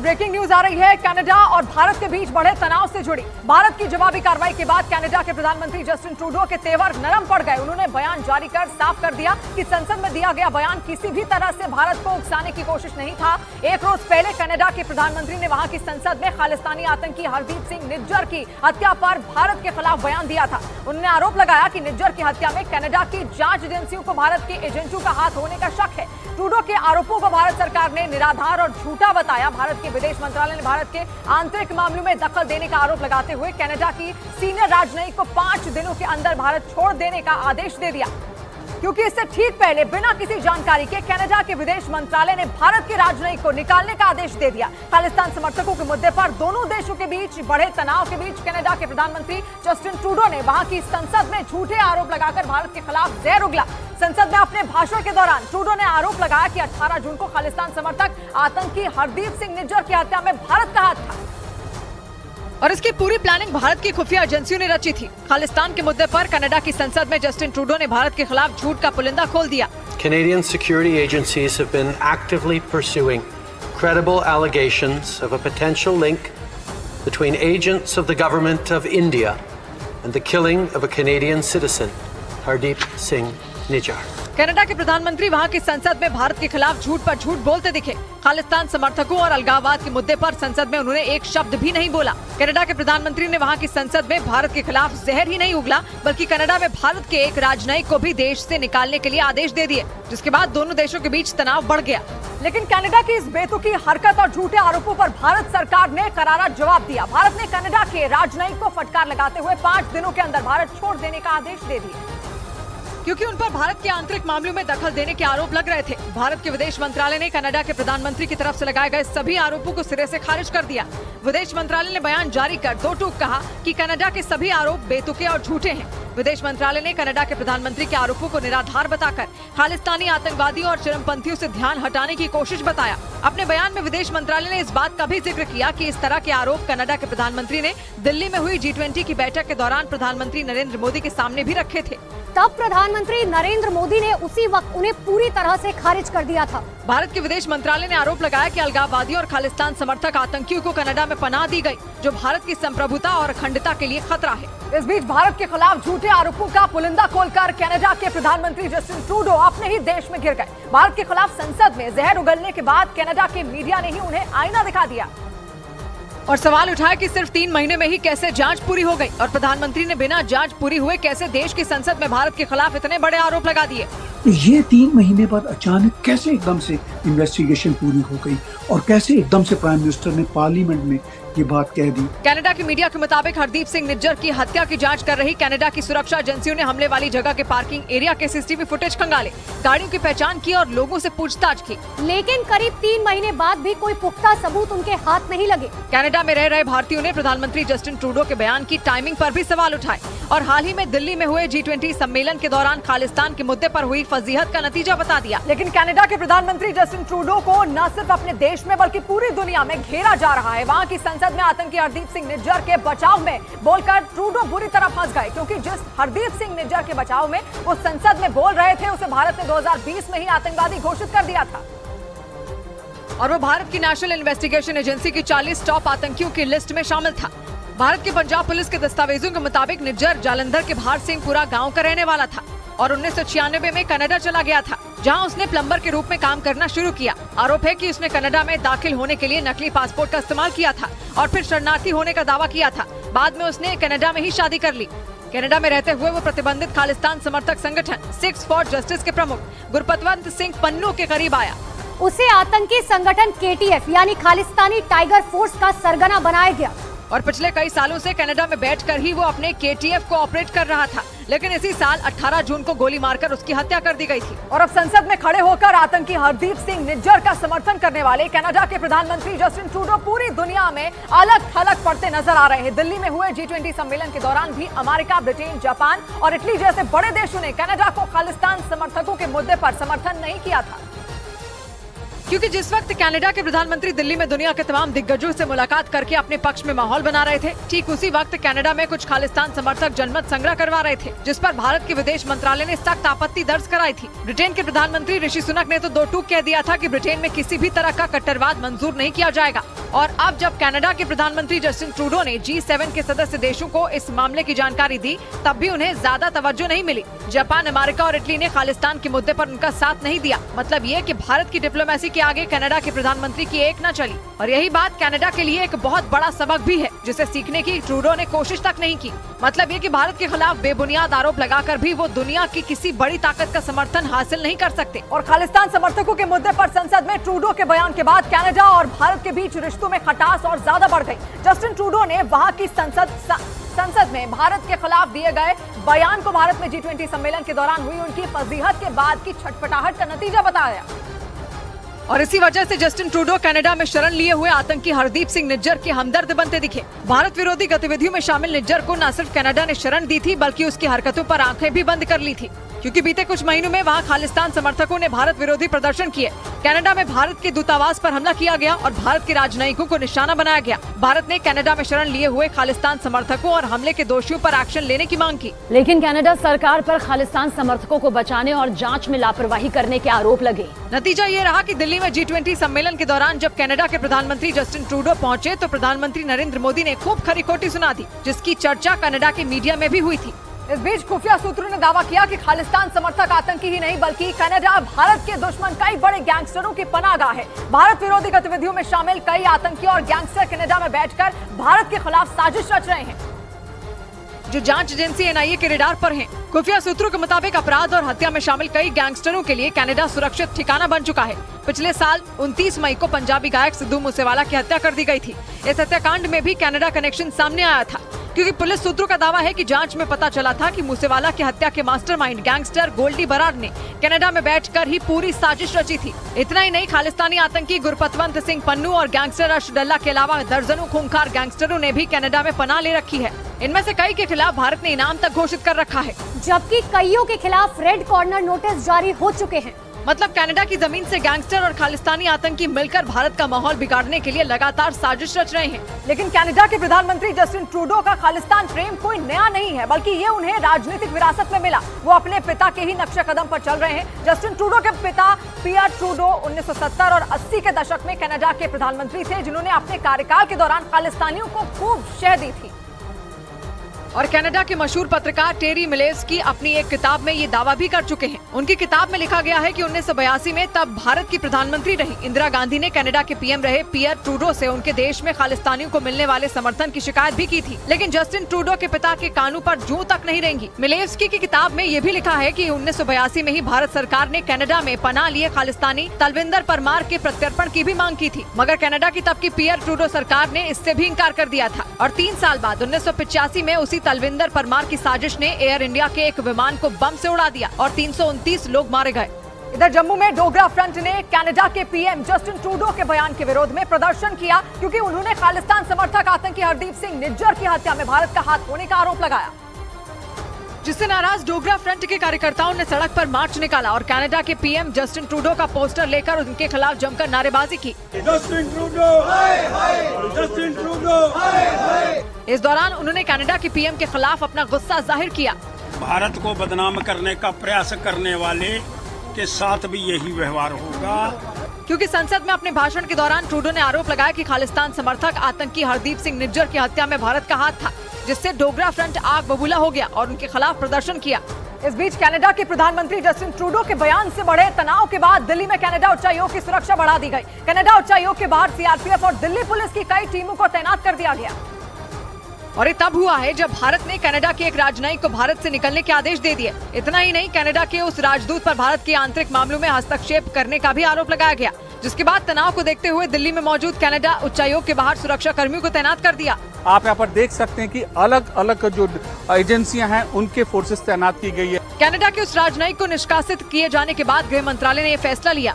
Breaking news आ रही है। Canada और भारत के बीच बढ़े तनाव से जुड़ी भारत की जवाबी कार्रवाई के बाद कनाडा के प्रधानमंत्री जस्टिन ट्रूडो के तेवर नरम पड़ गए। उन्होंने बयान जारी कर साफ कर दिया कि संसद में दिया गया बयान किसी भी तरह से भारत को उकसाने की कोशिश नहीं था। एक रोज पहले कनाडा के प्रधानमंत्री ने वहां की संसद में खालिस्तानी आतंकी हरदीप सिंह निज्जर की हत्या पर भारत के खिलाफ बयान दिया था। उन्होंने आरोप लगाया कि निज्जर की हत्या में कनाडा की जांच एजेंसियों को भारत के एजेंटों का हाथ होने का शक है। ट्रूडो के आरोपों को भारत सरकार ने निराधार और झूठा बताया। भारत के विदेश मंत्रालय ने भारत के आंतरिक मामलों में दखल देने का आरोप लगाते हुए कनाडा की सीनियर राजनयिक को 5 दिनों के अंदर भारत छोड़ देने का आदेश दे दिया, क्योंकि इससे ठीक पहले बिना किसी जानकारी के कनाडा के विदेश मंत्रालय ने भारत के राजनयिक को निकालने का आदेश दे दिया। खालिस्तान समर्थकों के मुद्दे पर दोनों देशों के बीच बढ़े तनाव के बीच कनाडा के प्रधानमंत्री जस्टिन ट्रूडो ने वहां की संसद में झूठे आरोप लगाकर भारत के खिलाफ जहर उगला। संसद में अपने भाषण के दौरान ट्रूडो ने आरोप लगाया कि 18 जून को खालिस्तान समर्थक आतंकी हरदीप सिंह निज्जर की हत्या में भारत का हाथ था और इसकी पूरी प्लानिंग भारत की खुफिया एजेंसियों ने रची थी। खालिस्तान के मुद्दे पर कनाडा की संसद में जस्टिन ट्रूडो ने भारत के खिलाफ झूठ का पुलिंदा खोल दिया। Canadian security agencies have been actively pursuing credible allegations of a potential link between agents of the government of India and the killing of a Canadian citizen, Hardeep Singh Nijjar. Canada के प्रधानमंत्री वहां की संसद में भारत के खिलाफ झूठ पर झूठ बोलते दिखे। खालिस्तान समर्थकों और अलगाववाद के मुद्दे पर संसद में उन्होंने एक शब्द भी नहीं बोला। कनाडा के प्रधानमंत्री ने वहां की संसद में भारत के खिलाफ जहर ही नहीं उगला, बल्कि कनाडा में भारत के एक राजनयिक को भी देश से निकालने के लिए आदेश दे दिए, जिसके बाद दोनों देशों के बीच तनाव बढ़ गया। लेकिन कनाडा की इस बेतुकी हरकत और झूठे आरोपों पर भारत सरकार ने करारा जवाब दिया। भारत ने कनाडा के राजनयिक को फटकार लगाते हुए 5 दिनों के अंदर भारत छोड़ देने का आदेश दे दिया, क्योंकि उन पर भारत के आंतरिक मामलों में दखल देने के आरोप लग रहे थे। भारत के विदेश मंत्रालय ने कनाडा के प्रधानमंत्री की तरफ से लगाए गए सभी आरोपों को सिरे से खारिज कर दिया। विदेश मंत्रालय ने बयान जारी कर दो टूक कहा कि कनाडा के सभी आरोप बेतुके और झूठे हैं। विदेश मंत्रालय ने कनाडा के प्रधानमंत्री के आरोपों को निराधार बताकर खालिस्तानी आतंकवादियों और चरमपंथियों से ध्यान हटाने की कोशिश बताया। अपने बयान में विदेश मंत्रालय ने इस बात का भी जिक्र किया कि इस तरह के आरोप कनाडा के प्रधानमंत्री ने दिल्ली में हुई G20 की बैठक के दौरान प्रधानमंत्री नरेंद्र मोदी के सामने भी रखे थे। तब प्रधानमंत्री नरेंद्र मोदी ने उसी वक्त उन्हें पूरी तरह से खारिज कर दिया था। भारत के विदेश मंत्रालय ने आरोप लगाया कि अलगाववादियों और खालिस्तान समर्थक आतंकियों को कनाडा में पनाह दी गई, जो भारत की संप्रभुता और अखंडता के लिए खतरा है। इस बीच भारत के खिलाफ झूठे आरोपों का पुलिंदा खोलकर कनाडा के प्रधानमंत्री जस्टिन ट्रूडो अपने ही देश में गिर गए। भारत के खिलाफ संसद में जहर उगलने के बाद कनाडा के मीडिया ने ही उन्हें आईना दिखा दिया और सवाल उठाया कि सिर्फ 3 महीने में ही कैसे जांच पूरी हो गई और प्रधानमंत्री ने बिना जांच पूरी हुए कैसे देश की संसद में भारत के खिलाफ इतने बड़े आरोप लगा दिए। ये 3 महीने बाद अचानक कैसे एकदम से इन्वेस्टिगेशन पूरी हो गई और कैसे एकदम से प्राइम मिनिस्टर ने पार्लियामेंट में ये बात कह दी। कनाडा की मीडिया के मुताबिक हरदीप सिंह निज्जर की हत्या की जांच कर रही कनाडा की सुरक्षा एजेंसियों ने हमले वाली जगह के पार्किंग एरिया के CCTV फुटेज खंगाले, गाड़ियों की पहचान की और लोगों से पूछताछ की। लेकिन करीब 3 महीने बाद भी कोई पुख्ता सबूत उनके हाथ नहीं लगे। कनाडा में रह रहे भारतीयों ने प्रधानमंत्री जस्टिन ट्रूडो के बयान की टाइमिंग पर भी सवाल उठाए और हाल ही में दिल्ली में हुए G20 सम्मेलन के दौरान खालिस्तान के मुद्दे पर हुई फजीहत का नतीजा बता दिया। लेकिन कनाडा के प्रधानमंत्री जस्टिन ट्रूडो को न सिर्फ अपने देश में बल्कि पूरी दुनिया में घेरा जा रहा है। वहाँ की संसद में आतंकी हरदीप सिंह निज्जर के बचाव में बोलकर ट्रूडो बुरी तरह फंस गए, क्योंकि जिस हरदीप सिंह निज्जर के बचाव में वो संसद में बोल रहे थे उसे भारत ने 2020 में ही आतंकवादी घोषित कर दिया था और वो भारत की नेशनल इन्वेस्टिगेशन एजेंसी की 40 टॉप आतंकियों की लिस्ट में शामिल था। भारत की पंजाब पुलिस के दस्तावेजों के मुताबिक निज्जर जालंधर के भार सिंहपुरा गांव का रहने वाला था और 1996 में कनाडा चला गया था, जहां उसने प्लम्बर के रूप में काम करना शुरू किया। आरोप है कि उसने कनाडा में दाखिल होने के लिए नकली पासपोर्ट का इस्तेमाल किया था और फिर शरणार्थी होने का दावा किया था। बाद में उसने कनाडा में ही शादी कर ली। कनाडा में रहते हुए वो प्रतिबंधित खालिस्तान समर्थक संगठन 6 फॉर जस्टिस के प्रमुख गुरपतवंत सिंह पन्नू के करीब आया। उसे आतंकी संगठन KTF यानी खालिस्तानी टाइगर फोर्स का सरगना बनाया गया और पिछले कई सालों से कनाडा में बैठकर ही वो अपने KTF को ऑपरेट कर रहा था। लेकिन इसी साल 18 जून को गोली मारकर उसकी हत्या कर दी गई थी और अब संसद में खड़े होकर आतंकी हरदीप सिंह निज्जर का समर्थन करने वाले कनाडा के प्रधानमंत्री जस्टिन ट्रूडो पूरी दुनिया में अलग थलग पड़ते नजर आ रहे हैं। दिल्ली में हुए G20 सम्मेलन के दौरान भी अमेरिका, ब्रिटेन, जापान और इटली जैसे बड़े देशों ने कनाडा को खालिस्तान समर्थकों के मुद्दे पर समर्थन नहीं किया था। क्योंकि जिस वक्त कनाडा के प्रधानमंत्री दिल्ली में दुनिया के तमाम दिग्गजों से मुलाकात करके अपने पक्ष में माहौल बना रहे थे, ठीक उसी वक्त कनाडा में कुछ खालिस्तान समर्थक जनमत संग्रह करवा रहे थे, जिस पर भारत के विदेश मंत्रालय ने सख्त आपत्ति दर्ज कराई थी। ब्रिटेन के प्रधानमंत्री ऋषि सुनक ने तो दो टूक कह दिया था कि ब्रिटेन में किसी भी तरह का कट्टरवाद मंजूर नहीं किया जाएगा। और अब जब कनाडा के प्रधानमंत्री जस्टिन ट्रूडो ने G7 के सदस्य देशों को इस मामले की जानकारी दी, तब भी उन्हें ज्यादा तवज्जो नहीं मिली। जापान, अमेरिका और इटली ने खालिस्तान के मुद्दे पर उनका साथ नहीं दिया। मतलब ये कि भारत की डिप्लोमेसी के आगे कनाडा के प्रधानमंत्री की एक न चली। और यही बात कनाडा के लिए एक बहुत बड़ा सबक भी है, जिसे सीखने की ट्रूडो ने कोशिश तक नहीं की। मतलब ये कि भारत के खिलाफ बेबुनियाद आरोप लगाकर भी वो दुनिया की किसी बड़ी ताकत का समर्थन हासिल नहीं कर सकते। और खालिस्तान समर्थकों के मुद्दे पर संसद में ट्रूडो के बयान के बाद कनाडा और भारत के बीच रिश्तों में खटास और ज्यादा बढ़ गई। जस्टिन ट्रूडो ने वहां की संसद में भारत के खिलाफ दिए गए बयान को भारत में G20 सम्मेलन के दौरान हुई उनकी फजीहत के बाद की छटपटाहट का नतीजा बताया। और इसी वजह से जस्टिन ट्रूडो कनाडा में शरण लिए हुए आतंकी हरदीप सिंह निज्जर के हमदर्द बनते दिखे। भारत विरोधी गतिविधियों में शामिल निज्जर को न सिर्फ कनाडा ने शरण दी थी, बल्कि उसकी हरकतों पर आंखें भी बंद कर ली थी, क्योंकि बीते कुछ महीनों में वहां खालिस्तान समर्थकों ने भारत विरोधी प्रदर्शन किए। कनाडा में भारत के दूतावास पर हमला किया गया और भारत के राजनयिकों को निशाना बनाया गया। भारत ने कनाडा में शरण लिए हुए खालिस्तान समर्थकों और हमले के दोषियों पर एक्शन लेने की मांग की। लेकिन कनाडा सरकार पर खालिस्तान समर्थकों को बचाने और जांच में लापरवाही करने के आरोप लगे। नतीजा ये रहा कि दिल्ली में G20 सम्मेलन के दौरान जब कनाडा के प्रधानमंत्री जस्टिन ट्रूडो पहुंचे तो प्रधानमंत्री नरेंद्र मोदी ने खूब खरी खोटी सुना दी, जिसकी चर्चा कनाडा के मीडिया में भी हुई थी। इस बीच खुफिया सूत्रों ने दावा किया कि खालिस्तान समर्थक आतंकी ही नहीं, बल्कि कनाडा भारत के दुश्मन कई बड़े गैंगस्टरों की पनाहगाह है। भारत विरोधी गतिविधियों में शामिल कई आतंकी और गैंगस्टर कनाडा में बैठकर भारत के खिलाफ साजिश रच रहे हैं, जो जांच एजेंसी NIA के रेडार पर हैं। खुफिया सूत्रों के मुताबिक अपराध और हत्या में शामिल कई गैंगस्टरों के लिए कनाडा सुरक्षित ठिकाना बन चुका है। पिछले साल 29 मई को पंजाबी गायक सिद्धू मूसेवाला की हत्या कर दी गई थी। इस हत्याकांड में भी कनाडा कनेक्शन सामने आया था, क्योंकि पुलिस सूत्रों का दावा है कि जांच में पता चला था कि मूसेवाला की हत्या के मास्टरमाइंड गैंगस्टर गोल्डी बराड़ ने कनाडा में बैठकर ही पूरी साजिश रची थी। इतना ही नहीं, खालिस्तानी आतंकी गुरपतवंत सिंह पन्नू और गैंगस्टर अशडल्ला के अलावा दर्जनों खूंखार गैंगस्टरों ने भी कनाडा में पनाह ले रखी है। इनमें से कई के खिलाफ भारत ने इनाम तक घोषित कर रखा है, जबकि कईयों के खिलाफ रेड कॉर्नर नोटिस जारी हो चुके हैं। मतलब कनाडा की जमीन से गैंगस्टर और खालिस्तानी आतंकी मिलकर भारत का माहौल बिगाड़ने के लिए लगातार साजिश रच रहे हैं। लेकिन कनाडा के प्रधानमंत्री जस्टिन ट्रूडो का खालिस्तान प्रेम कोई नया नहीं है, बल्कि ये उन्हें राजनीतिक विरासत में मिला। वो अपने पिता के ही नक्शे कदम पर चल रहे हैं। जस्टिन ट्रूडो के पिता पियर ट्रूडो 1970 और 80 के दशक में कनाडा के प्रधानमंत्री थे, जिन्होंने अपने कार्यकाल के दौरान खालिस्तानियों को खूब शह दी थी। और कनाडा के मशहूर पत्रकार टेरी मिलेव्स्की अपनी एक किताब में ये दावा भी कर चुके हैं। उनकी किताब में लिखा गया है कि 1982 में तब भारत की प्रधानमंत्री रही इंदिरा गांधी ने कनाडा के PM रहे पियर ट्रूडो से उनके देश में खालिस्तानियों को मिलने वाले समर्थन की शिकायत भी की थी, लेकिन जस्टिन ट्रूडो के पिता के कानों पर जूं तक नहीं रहेंगी। मिलेव्स्की की किताब में ये भी लिखा है कि 1982 में ही भारत सरकार ने कनाडा में पनाह लिए खालिस्तानी तलविंदर परमार के प्रत्यर्पण की भी मांग की थी, मगर कनाडा की तब की पियर ट्रूडो सरकार ने इससे भी इंकार कर दिया था। और 3 साल बाद 1985 में उसी तलविंदर परमार की साजिश ने एयर इंडिया के एक विमान को बम से उड़ा दिया और 329 लोग मारे गए। इधर जम्मू में डोगरा फ्रंट ने कनाडा के PM जस्टिन ट्रूडो के बयान के विरोध में प्रदर्शन किया, क्योंकि उन्होंने खालिस्तान समर्थक आतंकी हरदीप सिंह निज्जर की हत्या में भारत का हाथ होने का आरोप लगाया, जिससे नाराज डोगरा फ्रंट के कार्यकर्ताओं ने सड़क पर मार्च निकाला और कनाडा के PM जस्टिन ट्रूडो का पोस्टर लेकर उनके खिलाफ जमकर नारेबाजी की। जस्टिन ट्रूडो हाय हाय, जस्टिन ट्रूडो हाय हाय। इस दौरान उन्होंने कनाडा के PM के खिलाफ अपना गुस्सा जाहिर किया। भारत को बदनाम करने का प्रयास करने वाले के साथ भी यही व्यवहार होगा, क्योंकि संसद में अपने भाषण के दौरान ट्रूडो ने आरोप लगाया कि खालिस्तान समर्थक आतंकी हरदीप सिंह निज्जर की हत्या में भारत का हाथ था, जिससे डोगरा फ्रंट आग बबूला हो गया और उनके खिलाफ प्रदर्शन किया। इस बीच कनाडा के प्रधानमंत्री जस्टिन ट्रूडो के बयान से बढ़े तनाव के बाद दिल्ली में कनाडा उच्चायोग की सुरक्षा बढ़ा दी गई। कनाडा उच्चायोग के बाहर CRPF और दिल्ली पुलिस की कई टीमों को तैनात कर दिया गया। और ये तब हुआ है जब भारत ने कनाडा के एक राजनयिक को भारत से निकलने के आदेश दे दिए। इतना ही नहीं, कनाडा के उस राजदूत पर भारत के आंतरिक मामलों में हस्तक्षेप करने का भी आरोप लगाया गया, जिसके बाद तनाव को देखते हुए दिल्ली में मौजूद कनाडा उच्चायोग के बाहर सुरक्षा कर्मियों को तैनात कर दिया। आप यहाँ पर देख सकते हैं कि अलग अलग जो एजेंसियां हैं उनके फोर्सेस तैनात की गई है। कनाडा के उस राजनयिक को निष्कासित किए जाने के बाद गृह मंत्रालय ने यह फैसला लिया।